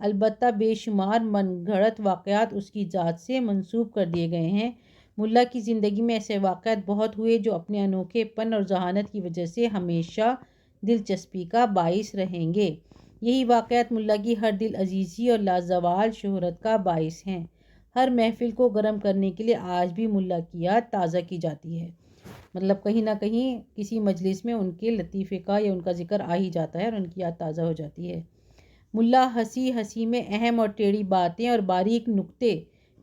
البتہ بے شمار من گھڑت واقعات اس کی ذات سے منسوب کر دیے گئے ہیں۔ ملا کی زندگی میں ایسے واقعات بہت ہوئے جو اپنے انوکھے پن اور ذہانت کی وجہ سے ہمیشہ دلچسپی کا باعث رہیں گے۔ یہی واقعات ملا کی ہر دل عزیزی اور لازوال شہرت کا باعث ہیں۔ ہر محفل کو گرم کرنے کے لیے آج بھی ملا کی یاد تازہ کی جاتی ہے۔ مطلب کہیں نہ کہیں کسی مجلس میں ان کے لطیفے کا یا ان کا ذکر آ ہی جاتا ہے اور ان کی یاد تازہ ہو جاتی ہے۔ ملا ہنسی ہنسی میں اہم اور ٹیڑھی باتیں اور باریک نکتے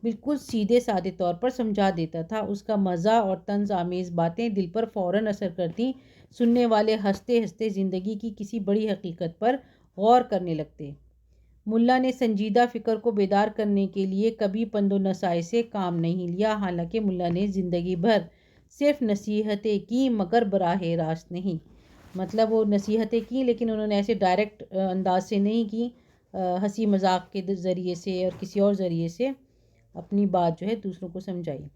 بالکل سیدھے سادے طور پر سمجھا دیتا تھا۔ اس کا مزہ اور طنز آمیز باتیں دل پر فوراً اثر کرتی، سننے والے ہنستے ہنستے زندگی کی کسی بڑی حقیقت پر غور کرنے لگتے۔ ملا نے سنجیدہ فکر کو بیدار کرنے کے لیے کبھی پند و نصیحت سے کام نہیں لیا، حالانکہ ملا نے زندگی بھر صرف نصیحتیں کی مگر براہ راست نہیں۔ مطلب وہ نصیحتیں کی لیکن انہوں نے ایسے ڈائریکٹ انداز سے نہیں کی، ہنسی مذاق کے ذریعے سے اور کسی اور ذریعے سے اپنی بات جو ہے دوسروں کو سمجھائی۔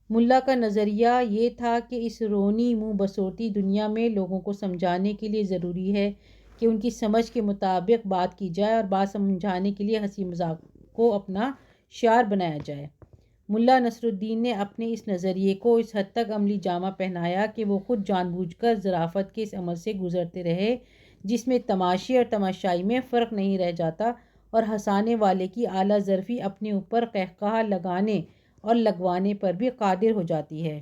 ملا کا نظریہ یہ تھا کہ اس رونی منہ بسوتی دنیا میں لوگوں کو سمجھانے کے لیے ضروری ہے کہ ان کی سمجھ کے مطابق بات کی جائے اور بات سمجھانے کے لیے ہنسی مذاق کو اپنا شعار بنایا جائے۔ ملا نصر الدین نے اپنے اس نظریے کو اس حد تک عملی جامہ پہنایا کہ وہ خود جان بوجھ کر ظرافت کے اس عمل سے گزرتے رہے جس میں تماشے اور تماشائی میں فرق نہیں رہ جاتا اور ہنسانے والے کی اعلیٰ ظرفی اپنے اوپر قہقہہ لگانے اور لگوانے پر بھی قادر ہو جاتی ہے۔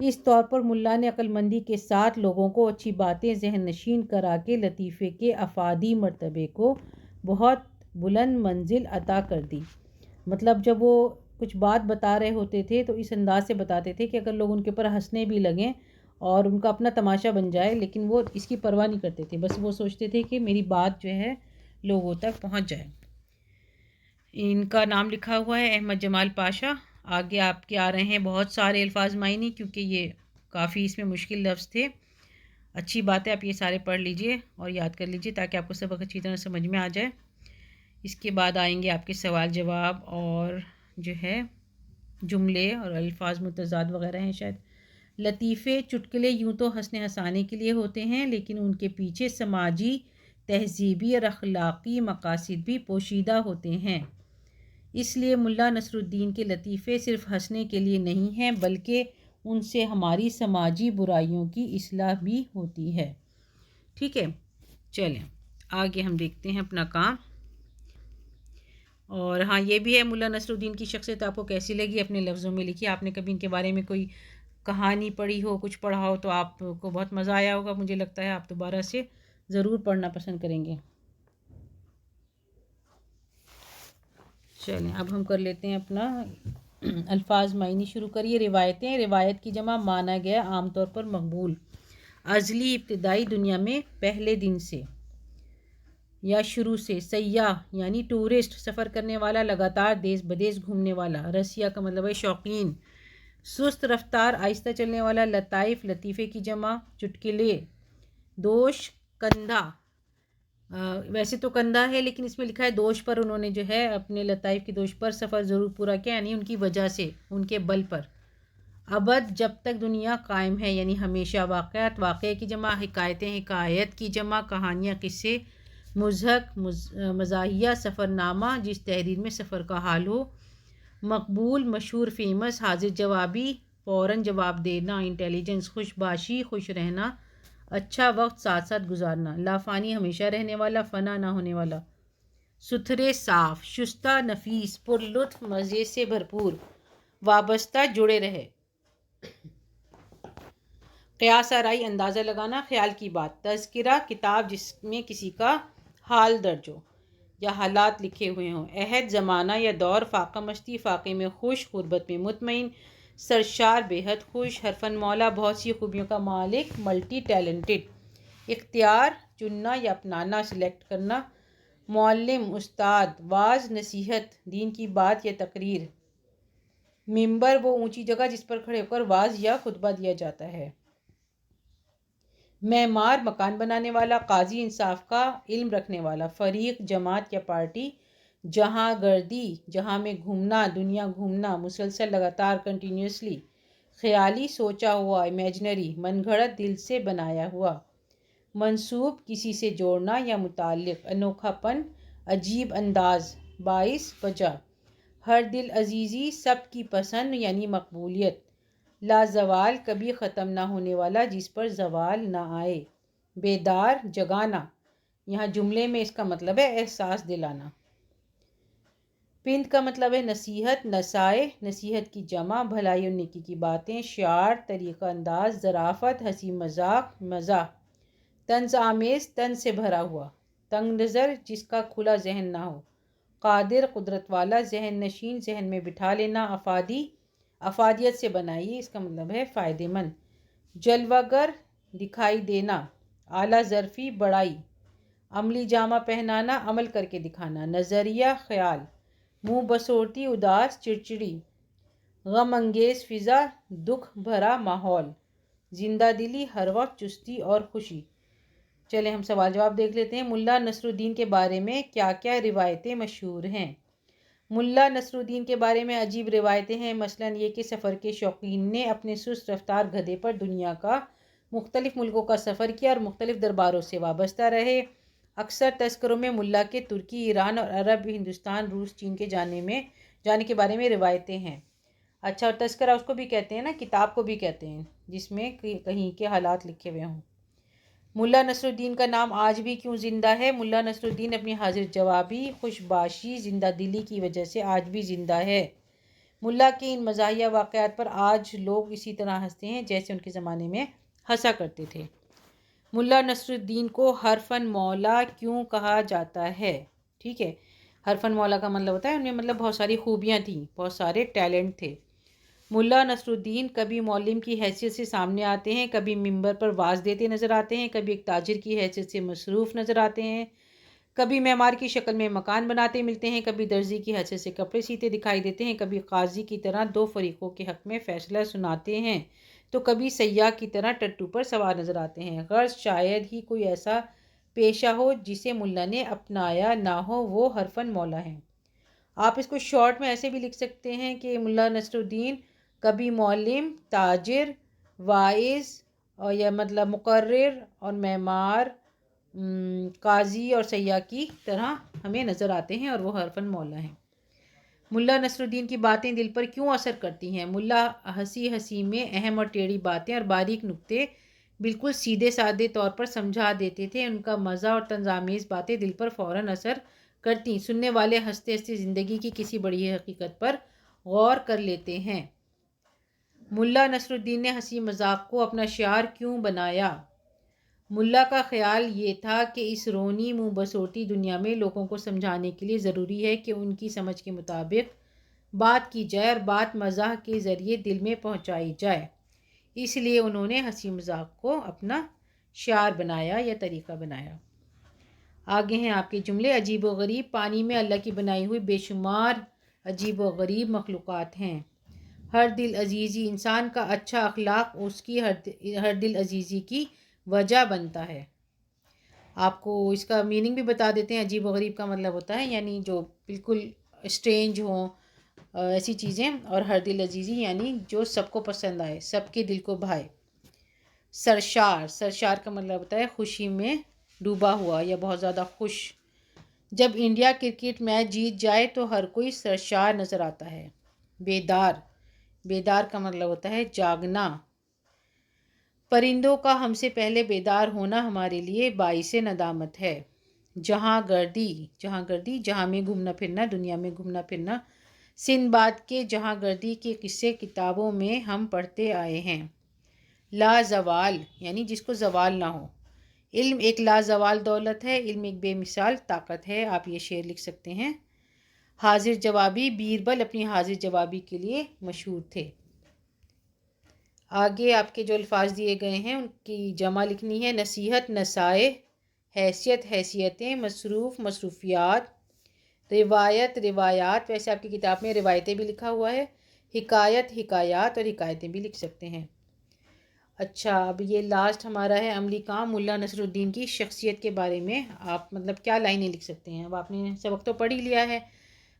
اس طور پر ملا نے عقل مندی کے ساتھ لوگوں کو اچھی باتیں ذہن نشین کرا کے لطیفے کے افادی مرتبے کو بہت بلند منزل عطا کر دی۔ مطلب جب وہ کچھ بات بتا رہے ہوتے تھے تو اس انداز سے بتاتے تھے کہ اگر لوگ ان کے اوپر ہنسنے بھی لگیں اور ان کا اپنا تماشا بن جائے، لیکن وہ اس کی پرواہ نہیں کرتے تھے، بس وہ سوچتے تھے کہ میری بات جو ہے لوگوں تک پہنچ جائے۔ ان کا نام لکھا ہوا ہے احمد جمال پاشا۔ آگے آپ کے آ رہے ہیں بہت سارے الفاظ معنی، کیونکہ یہ کافی اس میں مشکل لفظ تھے۔ اچھی بات ہے آپ یہ سارے پڑھ لیجئے اور یاد کر لیجئے تاکہ آپ کو سبق اچھی طرح سمجھ میں آ جائے۔ اس کے بعد آئیں گے آپ کے سوال جواب اور جو ہے جملے اور الفاظ متضاد وغیرہ ہیں شاید۔ لطیفے چٹکلے یوں تو ہنسنے ہنسانے کے لیے ہوتے ہیں، لیکن ان کے پیچھے سماجی، تہذیبی اور اخلاقی مقاصد بھی پوشیدہ ہوتے ہیں۔ اس لیے ملا نصر الدین کے لطیفے صرف ہنسنے کے لیے نہیں ہیں بلکہ ان سے ہماری سماجی برائیوں کی اصلاح بھی ہوتی ہے۔ ٹھیک ہے، چلیں آگے ہم دیکھتے ہیں اپنا کام۔ اور ہاں یہ بھی ہے ملا نصر الدین کی شخصیت آپ کو کیسی لگی اپنے لفظوں میں لکھیے۔ آپ نے کبھی ان کے بارے میں کوئی کہانی پڑھی ہو، کچھ پڑھا ہو تو آپ کو بہت مزہ آیا ہوگا، مجھے لگتا ہے آپ دوبارہ سے ضرور پڑھنا پسند کریں گے۔ چلیں اب ہم کر لیتے ہیں اپنا الفاظ معنی شروع کریے۔ روایتیں، روایت کی جمع مانا گیا عام طور پر مقبول، ازلی، ابتدائی، دنیا میں پہلے دن سے یا شروع سے۔ سیاح یعنی ٹورسٹ، سفر کرنے والا، لگاتار دیس بدیس گھومنے والا۔ رسیہ کا مطلب ہے شوقین، سست رفتار، آہستہ چلنے والا۔ لطائف، لطیفے کی جمع، چٹکلے۔ دوش، کندھا، ویسے تو کندھا ہے لیکن اس میں لکھا ہے دوش پر، انہوں نے جو ہے اپنے لطائف کی دوش پر سفر ضرور پورا کیا، یعنی ان کی وجہ سے، ان کے بل پر۔ ابد، جب تک دنیا قائم ہے، یعنی ہمیشہ۔ واقعات، واقعے کی جمع، حکایتیں، حکایت کی جمع، کہانیاں، قصے۔ مضحک، مزاحیہ، سفر نامہ، جس تحریر میں سفر کا حال ہو۔ مقبول، مشہور، فیمس۔ حاضر جوابی، فوراً جواب دینا۔ انٹیلیجنس، خوش باشی، خوش رہنا، اچھا وقت ساتھ ساتھ گزارنا۔ لافانی، ہمیشہ رہنے والا، فنا نہ ہونے والا۔ ستھرے، صاف، شستہ، نفیس، پر لطف، مزے سے بھرپور۔ وابستہ، جڑے رہے۔ قیاس آرائی، اندازہ لگانا، خیال کی بات۔ تذکرہ، کتاب جس میں کسی کا حال درج ہو یا حالات لکھے ہوئے ہوں۔ عہد، زمانہ یا دور۔ فاقہ مشتی، فاقے میں خوش، غربت میں مطمئن۔ سرشار، بے حد خوش۔ حرفن مولا، بہت سی خوبیوں کا مالک، ملٹی ٹیلنٹڈ۔ اختیار، چننا یا اپنانا، سلیکٹ کرنا۔ معلم، استاد۔ واعظ، نصیحت، دین کی بات یا تقریر۔ ممبر، وہ اونچی جگہ جس پر کھڑے ہو کر وعظ یا خطبہ دیا جاتا ہے۔ معمار، مکان بنانے والا۔ قاضی، انصاف کا علم رکھنے والا۔ فریق، جماعت یا پارٹی۔ جہاں گردی، جہاں میں گھومنا، دنیا گھومنا، مسلسل، لگاتار، کنٹینیوسلی۔ خیالی، سوچا ہوا، امیجنری، من گھڑت، دل سے بنایا ہوا۔ منسوب، کسی سے جوڑنا یا متعلق۔ انوکھا پن، عجیب انداز، باعث وجہ، ہر دل عزیزی، سب کی پسند یعنی مقبولیت، لا زوال، کبھی ختم نہ ہونے والا جس پر زوال نہ آئے، بیدار، جگانا، یہاں جملے میں اس کا مطلب ہے احساس دلانا۔ پند کا مطلب ہے نصیحت، نصائح، نصیحت کی جمع، بھلائی اور نیکی کی باتیں، شعار، طریقہ انداز، ظرافت، ہنسی مذاق، مزاح، طنز آمیز، طنز سے بھرا ہوا، تنگ نظر، جس کا کھلا ذہن نہ ہو، قادر، قدرت والا، ذہن نشین، ذہن میں بٹھا لینا، افادی، افادیت سے بنائی، اس کا مطلب ہے فائدہ مند، جلوہ گر، دکھائی دینا، اعلیٰ ظرفی، بڑائی، عملی جامہ پہنانا، عمل کر کے دکھانا، نظریہ، خیال، منہ بسورتی، اداس، چڑچڑی، غم انگیز فضا، دکھ بھرا ماحول، زندہ دلی، ہر وقت چستی اور خوشی۔ چلیں ہم سوال جواب دیکھ لیتے ہیں۔ ملا نصر الدین کے بارے میں کیا کیا روایتیں مشہور ہیں؟ ملا نصر الدین کے بارے میں عجیب روایتیں ہیں، مثلاً یہ کہ سفر کے شوقین نے اپنے سست رفتار گدھے پر دنیا کا مختلف ملکوں کا سفر کیا اور مختلف درباروں سے وابستہ رہے۔ اکثر تذکروں میں ملا کے ترکی، ایران اور عرب، ہندوستان، روس، چین کے جانے کے بارے میں روایتیں ہیں۔ اچھا، اور تذکرہ اس کو بھی کہتے ہیں نا، کتاب کو بھی کہتے ہیں جس میں کہیں کے حالات لکھے ہوئے ہوں۔ ملا نصر الدین کا نام آج بھی کیوں زندہ ہے؟ ملا نصر الدین اپنی حاضر جوابی، خوش باشی، زندہ دلی کی وجہ سے آج بھی زندہ ہے۔ ملا کے ان مزاحیہ واقعات پر آج لوگ اسی طرح ہنستے ہیں جیسے ان کے زمانے میں ہنسا کرتے تھے۔ ملا نصر الدین کو حرفن مولا کیوں کہا جاتا ہے؟ ٹھیک ہے، حرفن مولا کا مطلب ہوتا ہے ان میں مطلب بہت ساری خوبیاں تھیں، بہت سارے ٹیلنٹ تھے۔ ملا نصر الدین کبھی معلم کی حیثیت سے سامنے آتے ہیں، کبھی منبر پر واعظ دیتے نظر آتے ہیں، کبھی ایک تاجر کی حیثیت سے مصروف نظر آتے ہیں، کبھی معمار کی شکل میں مکان بناتے ملتے ہیں، کبھی درزی کی حیثیت سے کپڑے سیتے دکھائی دیتے ہیں، کبھی قاضی کی طرح دو فریقوں کے حق میں فیصلہ سناتے ہیں، تو کبھی سیاح کی طرح ٹٹو پر سوار نظر آتے ہیں۔ غرض شاید ہی کوئی ایسا پیشہ ہو جسے ملا نے اپنایا نہ ہو، وہ حرفن مولا ہیں۔ آپ اس کو شارٹ میں ایسے بھی لکھ سکتے ہیں کہ ملا نصر الدین کبھی معلم، تاجر، واعظ اور یا مطلب مقرر اور معمار، قاضی اور سیاح کی طرح ہمیں نظر آتے ہیں اور وہ حرفن مولا ہیں۔ ملا نصر الدین کی باتیں دل پر کیوں اثر کرتی ہیں؟ ملا ہنسی ہنسی میں اہم اور ٹیڑھی باتیں اور باریک نکتے بالکل سیدھے سادے طور پر سمجھا دیتے تھے۔ ان کا مزہ اور طنز آمیز باتیں دل پر فوراً اثر کرتی، سننے والے ہنستے ہنستے زندگی کی کسی بڑی حقیقت پر غور کر لیتے ہیں۔ ملا نصر الدین نے ہنسی مذاق کو اپنا شعار کیوں بنایا؟ ملا کا خیال یہ تھا کہ اس رونی منہ بسوٹی دنیا میں لوگوں کو سمجھانے کے لیے ضروری ہے کہ ان کی سمجھ کے مطابق بات کی جائے اور بات مزاح کے ذریعے دل میں پہنچائی جائے، اس لیے انہوں نے ہنسی مذاق کو اپنا شعار بنایا یا طریقہ بنایا۔ آگے ہیں آپ کے جملے۔ عجیب و غریب، پانی میں اللہ کی بنائی ہوئی بے شمار عجیب و غریب مخلوقات ہیں۔ ہر دل عزیزی، انسان کا اچھا اخلاق اس کی ہر دل عزیزی کی وجہ بنتا ہے۔ آپ کو اس کا میننگ بھی بتا دیتے ہیں۔ عجیب و غریب کا مطلب ہوتا ہے یعنی جو بالکل اسٹرینج ہوں، ایسی چیزیں، اور ہر دل عزیزی یعنی جو سب کو پسند آئے، سب کے دل کو بھائے۔ سرشار، سرشار کا مطلب ہوتا ہے خوشی میں ڈوبا ہوا یا بہت زیادہ خوش۔ جب انڈیا کرکٹ میچ جیت جائے تو ہر کوئی سرشار نظر آتا ہے۔ بیدار، بیدار کا مطلب ہوتا ہے جاگنا۔ پرندوں کا ہم سے پہلے بیدار ہونا ہمارے لیے باعث ندامت ہے۔ جہاں گردی، جہاں گردی، جہاں میں گھومنا پھرنا، دنیا میں گھومنا پھرنا۔ سندباد کے جہاں گردی کے قصے کتابوں میں ہم پڑھتے آئے ہیں۔ لازوال یعنی جس کو زوال نہ ہو۔ علم ایک لازوال دولت ہے، علم ایک بے مثال طاقت ہے۔ آپ یہ شعر لکھ سکتے ہیں۔ حاضر جوابی، بیربل اپنی حاضر جوابی کے لیے مشہور تھے۔ آگے آپ کے جو الفاظ دیے گئے ہیں ان کی جمع لکھنی ہے۔ نصیحت، نصائح، حیثیت، حیثیتیں، مصروف، مصروفیات، روایت، روایات، ویسے آپ کی کتاب میں روایتیں بھی لکھا ہوا ہے۔ حکایت، حکایات اور حکایتیں بھی لکھ سکتے ہیں۔ اچھا، اب یہ لاسٹ ہمارا ہے عملی کام۔ ملا نصر الدین کی شخصیت کے بارے میں آپ مطلب کیا لائنیں لکھ سکتے ہیں؟ اب آپ نے سبق تو پڑھ ہی لیا ہے۔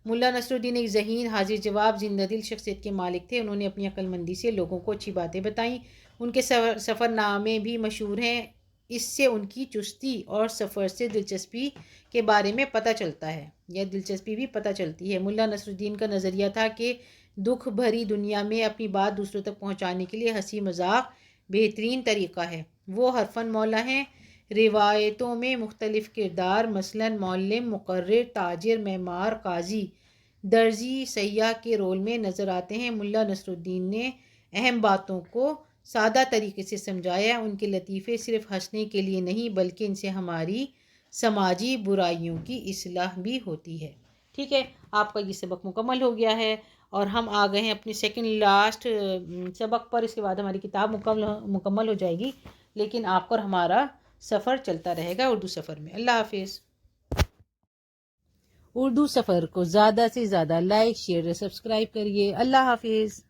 ملا نصر الدین ایک ذہین، حاضر جواب، زندہ دل شخصیت کے مالک تھے۔ انہوں نے اپنی عقل مندی سے لوگوں کو اچھی باتیں بتائیں۔ ان کے سفر نامے بھی مشہور ہیں۔ اس سے ان کی چستی اور سفر سے دلچسپی کے بارے میں پتہ چلتا ہے، یا دلچسپی بھی پتہ چلتی ہے۔ ملا نصر الدین کا نظریہ تھا کہ دکھ بھری دنیا میں اپنی بات دوسروں تک پہنچانے کے لیے ہنسی مذاق بہترین طریقہ ہے۔ وہ حرفن مولا ہیں۔ روایتوں میں مختلف کردار مثلاً معلم، مقرر، تاجر، معمار، قاضی، درزی، سیاح کے رول میں نظر آتے ہیں۔ ملا نصر الدین نے اہم باتوں کو سادہ طریقے سے سمجھایا۔ ان کے لطیفے صرف ہنسنے کے لیے نہیں بلکہ ان سے ہماری سماجی برائیوں کی اصلاح بھی ہوتی ہے۔ ٹھیک ہے، آپ کا یہ سبق مکمل ہو گیا ہے اور ہم آ گئے ہیں اپنے سیکنڈ لاسٹ سبق پر۔ اس کے بعد ہماری کتاب مکمل ہو جائے گی، لیکن آپ اور ہمارا سفر چلتا رہے گا اردو سفر میں۔ اللہ حافظ۔ اردو سفر کو زیادہ سے زیادہ لائک، شیئر اور سبسکرائب کریے۔ اللہ حافظ۔